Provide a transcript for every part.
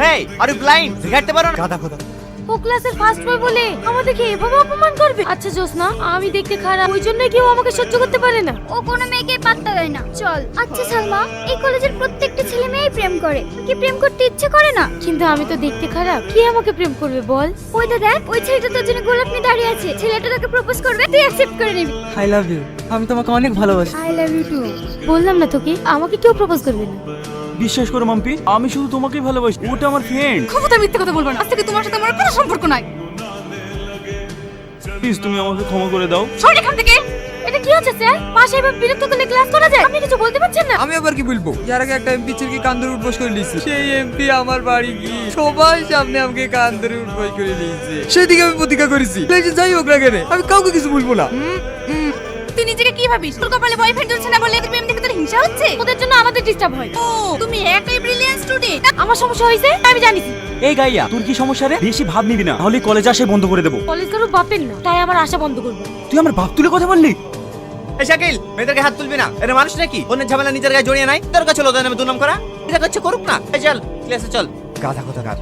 Hey are you blind? দেখাতে পারো না? গাদা খোদা। ও ক্লাসের ফার্স্ট বয় বলে আমাদেরকে এভাবে অপমান করবে? আচ্ছা জোসনা, আমি দেখতে খারাপ, ওই জন্য কেউ আমাকে সহ্য করতে পারে না। ও কোনো মেয়েকে পাত্তা দেয় না। চল। আচ্ছা সালমা, এই কলেজের প্রত্যেকটা ছেলে মেয়েই প্রেম করে, কি প্রেম করতে ইচ্ছে করে না? কিন্তু আমি তো দেখতে খারাপ, কে আমাকে প্রেম করবে বল? ওই তো দেখ, ওই ছেলেটা তোর জন্য গোলাপ নিয়ে দাঁড়িয়ে আছে। ছেলেটা তোকে প্রপোজ করবে, তুই অ্যাকসেপ্ট করে নিবি। I love you. আমি তোমাকে অনেক ভালোবাসি। I love you too. বললাম না তোকে, আমাকে কেউ প্রপোজ করবে না। বিশ্বাস করো মাম্পি, আমি শুধু তোমাকেই ভালোবাসি। ওটা আমার ফ্রেন্ড। খবরদার মিথ্যে কথা বলবো না। আজ থেকে তোমার সাথে আমার কোনো সম্পর্ক নাই। প্লিজ তুমি আমাকে ক্ষমা করে দাও। সর এখান থেকে। এটা কি হচ্ছে স্যার? পাশে এভাবে বিরক্ত করলে ক্লাস করা যায়? আপনি কিছু বলতে পারছেন না? আমি আবার কি বলবো? ইয়ার আগে একটা এমপি ছেলেকে কান ধরে উঠবোস করে নিয়েছি। সেই এমপি আমার বাড়ি গিয়ে সবার সামনে আমাকে কান ধরে উঠবোস করে নিয়েছে। সেদিকে আমি প্রতিজ্ঞা করেছি, যাই হোক না কেন আমি কাউকে কিছু বলবো না। তুই নিজেকে কি ভাবিস? তোর কপালে বয়ফ্রেন্ড চলছে না বলে তুমি এমনি তোর হিংসা হচ্ছে? ওদের জন্য আমাদের ডিস্টার্ব হয়। ও তুমি একাই ব্রিলিয়ান্ট স্টুডেন্ট। আমার সমস্যা হয়েছে আমি জানি। এই গাইয়া, তোর কি সমস্যা রে? বেশি ভাব নিবি না, তাহলে কলেজ আসে বন্ধ করে দেবো। কলেজ কারো বাপের না, তাই আমার আশা বন্ধ করবো। তুই আমার বাপ তুলে কথা বললি? এই শাকিল, মেয়েদেরকে হাত তুলবি না। এরা মানুষ নাকি? অন্যের ঝামেলা নিজের গায়ে জড়িয়ে নাই। তোর কাছে ওদের নামে দুর্নাম করা, এটা করছে করুক না। এই চল ক্লাসে চল। গাধা কথা কার।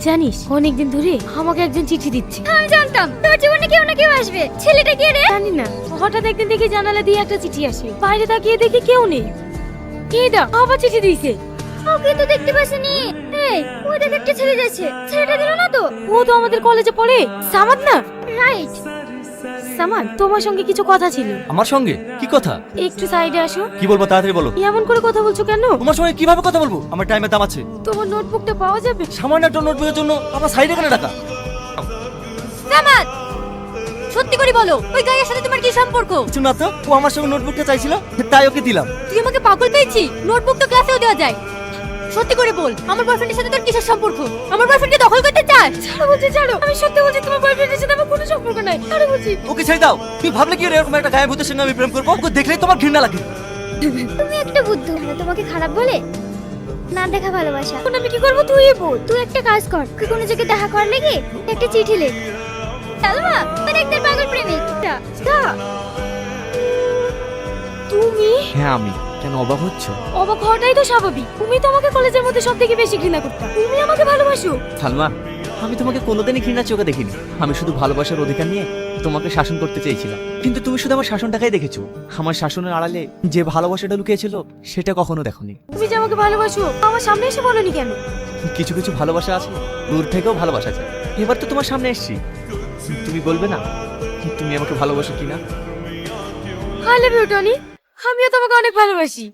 জানিস অনেকদিন ধরে আমাকে একজন চিঠি দিচ্ছে। আমি জানতাম তোর জীবনে কেউ না কেউ আসবে। ছেলেটা কে রে? জানি না, হঠাৎ একদিন দেখি জানালা দিয়ে একটা চিঠি আসে, বাইরে তাকিয়ে দেখি কেউ নেই। এই দা আবার চিঠি দিয়েছে। ওকে তো দেখতে পাসনি। এই ওই দেখ একটা ছেলে যাচ্ছে, ছেলেটা দিল না তো? ও তো আমাদের কলেজে পড়ে, সামাদ না? রাইট। সামাদ, তোমার সঙ্গে কিছু কথা ছিল। আমার সঙ্গে কি কথা? একটু সাইডে আসো। কি বলবো তাড়াতাড়ি বলো। এমন করে কথা বলছো কেন? তোমার সঙ্গে কিভাবে কথা বলবো? আমার টাইমের দাম আছে। তোমার নোটবুকটা পাওয়া যাবে? সামান্য একটা নোটবুকের জন্য আমার সাইডে কেন টাকা? সামাদ, সত্যি করে বলো, ওই গায়ের সাথে তোমার কি সম্পর্ক? কিছু না তো, ও আমার সঙ্গে নোটবুকটা চাইছিল, তাই ওকে দিলাম। তুই আমাকে পাগল পেয়েছি? নোটবুক তো ক্লাসেও দেওয়া যায়। সত্যি করে বল, আমার বয়ফ্রেন্ডের সাথে তোর কিসের সম্পর্ক? আমার বয়ফ্রেন্ডকে দখল করতে চাস? ছাড়ো বলছি, ছাড়ো। আমি সত্যি বলছি, তোমার বয়ফ্রেন্ডের সাথে আমার কোনো সম্পর্ক নাই। ছাড়ো বলছি। ওকে ছেড়ে দাও। তুই ভাবলে কি এরকম একটা গায়ে ভূতের সঙ্গে আমি প্রেম করবো? ওকে দেখলেই তোমার ঘৃণা লাগে। তুমি একটা বুদ্ধু। তোমাকে খারাপ বলে না দেখা ভালোবাসা। এখন আমি কি করবো তুই বল। তুই একটা কাজ কর, তুই কোনো জায়গায় দেখা কর লেগে একটা চিঠি লেখ। সালমা, মানে একটা পাগল প্রেমিক। তুমি? হ্যাঁ আমি। কেন অবাক হচ্ছ? অবাক হওয়াটাই তো স্বাভাবিক। তুমি তো আমাকে কলেজের মধ্যে সব থেকে বেশি ঘৃণা করতে। তুমি আমাকে ভালোবাসো? সালমা, আমি তোমাকে কোনোদিনই ঘৃণার চোখে দেখিনি। আমি শুধু ভালোবাসার অধিকার নিয়ে তোমাকে শাসন করতে চেয়েছিলাম, কিন্তু তুমি শুধু আমার শাসনটাকেই দেখেছো। আমার শাসনের আড়ালে যে ভালোবাসাটা লুকিয়েছিল সেটা কখনো দেখোনি। তুমি যে আমাকে ভালোবাসো, আমার সামনে এসে বলনি কেন? কিছু কিছু ভালোবাসা আছে দূর থেকেও ভালোবাসা যায়। এবার তো তোমার সামনে এসেছি, তুমি বলবে না তুমি আমাকে ভালোবাসো কিনা? I love you Tony. আমিও তোমাকে অনেক ভালোবাসি।